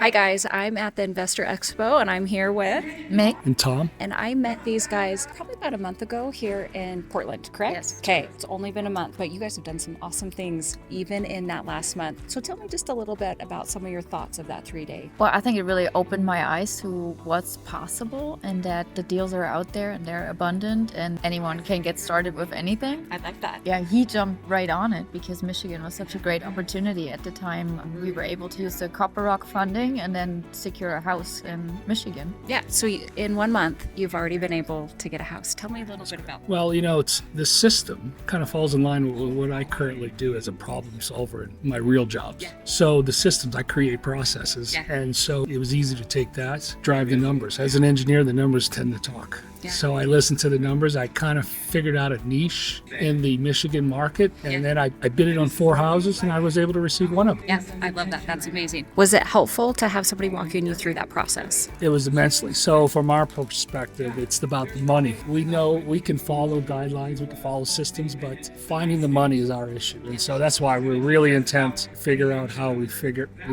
Hi guys, I'm at the Investor Expo and I'm here with Meg and Tom. and I met these guys probably about a month ago here in Portland, correct? Yes. Okay, it's only been a month, but you guys have done some awesome things even in that last month. So tell me just a little bit about some of your thoughts of that 3-day. Well, I think it really opened my eyes to what's possible and that the deals are out there and they're abundant and anyone can get started with anything. I like that. Yeah, he jumped right on it because Michigan was such a great opportunity at the time. We were able to use the Copper Rock funding and then secure a house in Michigan. Yeah, so in 1 month, you've already been able to get a house. Tell me a little bit about that. Well, it's the system kind of falls in line with what I currently do as a problem solver in my real jobs. Yeah. So the systems, I create processes. Yeah. And so it was easy to take that, drive the numbers. As an engineer, the numbers tend to talk. Yeah. So I listened to the numbers. I kind of figured out a niche in the Michigan market. And then I bid it on 4 houses and I was able to receive one of them. Yeah, I love that. That's amazing. Was it helpful to have somebody walking you through that process? It was immensely. So from our perspective, it's about the money. We know we can follow guidelines, we can follow systems, but finding the money is our issue. And so that's why we're really intent to figure out how we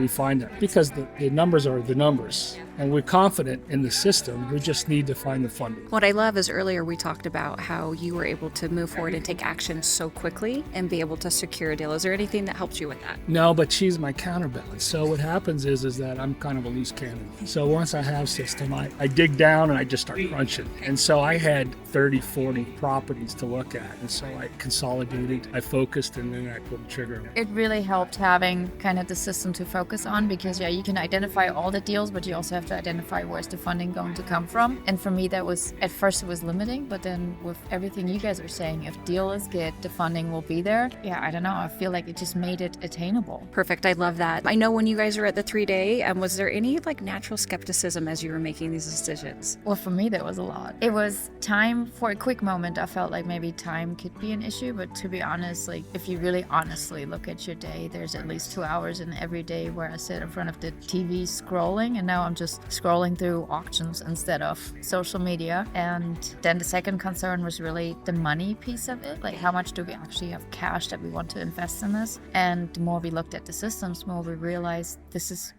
find that. Because the numbers are the numbers. And we're confident in the system. We just need to find the funding. What I love is earlier we talked about how you were able to move forward and take action so quickly and be able to secure a deal. Is there anything that helps you with that? No, but she's my counterbalance. So what happens is that I'm kind of a loose cannon. So once I have system, I dig down and I just start crunching. And so I had 30, 40 properties to look at. And so I consolidated, I focused, and then I pulled the trigger. It really helped having kind of the system to focus on because, yeah, you can identify all the deals, but you also have to identify where's the funding going to come from. And for me, that was, at first it was limiting, but then with everything you guys are saying, if deal is good, the funding will be there. Yeah, I don't know. I feel like it just made it attainable. Perfect. I love that. I know when you guys were at the 3-day, was there any natural skepticism as you were making these decisions? Well, for me, that was a lot. It was time for a quick moment. I felt like maybe time could be an issue, but to be honest, like if you really honestly look at your day, there's at least 2 hours in every day where I sit in front of the TV scrolling, and now I'm just scrolling through auctions instead of social media. And then the second concern was really the money piece of it. Like how much do we actually have cash that we want to invest in this? And the more we looked at the systems, the more we realized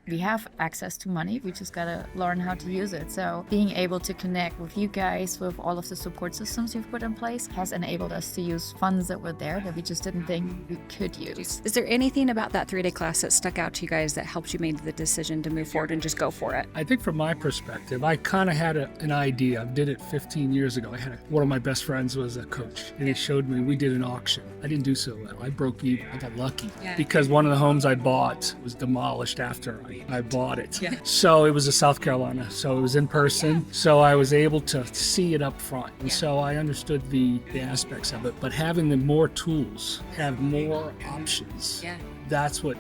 we have access to money. We just gotta learn how to use it. So being able to connect with you guys with all of the support systems you've put in place has enabled us to use funds that were there that we just didn't think we could use. Is there anything about that 3-day class that stuck out to you guys that helped you make the decision to move forward and just go for it? I think from my perspective, I kind of had an idea. I did it 15 years ago. One of my best friends was a coach, and he showed me, we did an auction. I didn't do so well. I broke even. I got lucky because one of the homes I bought was demolished after I bought it. Yeah. So it was in South Carolina. So it was in person. So I was able to see it up front. And so I understood the aspects of it. But having the more tools, have more options. Yeah. That's what,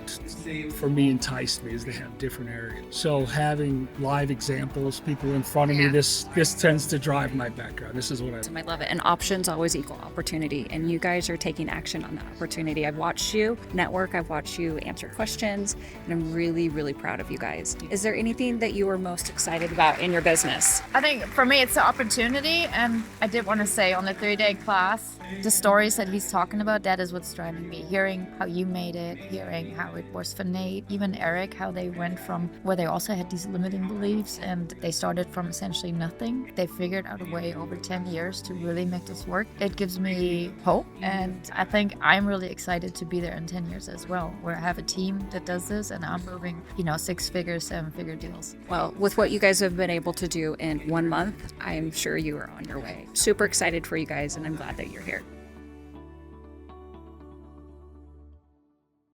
for me, enticed me, is to have different areas. So having live examples, people in front of me, this tends to drive my background. This is what I love it. And options always equal opportunity. And you guys are taking action on that opportunity. I've watched you network. I've watched you answer questions. And I'm really, really proud of you guys. Is there anything that you are most excited about in your business? I think for me, it's the opportunity. And I did want to say on the 3-day class, the stories that he's talking about, that is what's driving me. Hearing how you made it, hearing how it was for Nate, even Eric, how they went from where they also had these limiting beliefs and they started from essentially nothing. They figured out a way over 10 years to really make this work. It gives me hope. And I think I'm really excited to be there in 10 years as well, where I have a team that does this and I'm moving, 6-figure, 7-figure deals. Well, with what you guys have been able to do in 1 month, I'm sure you are on your way. Super excited for you guys, and I'm glad that you're here.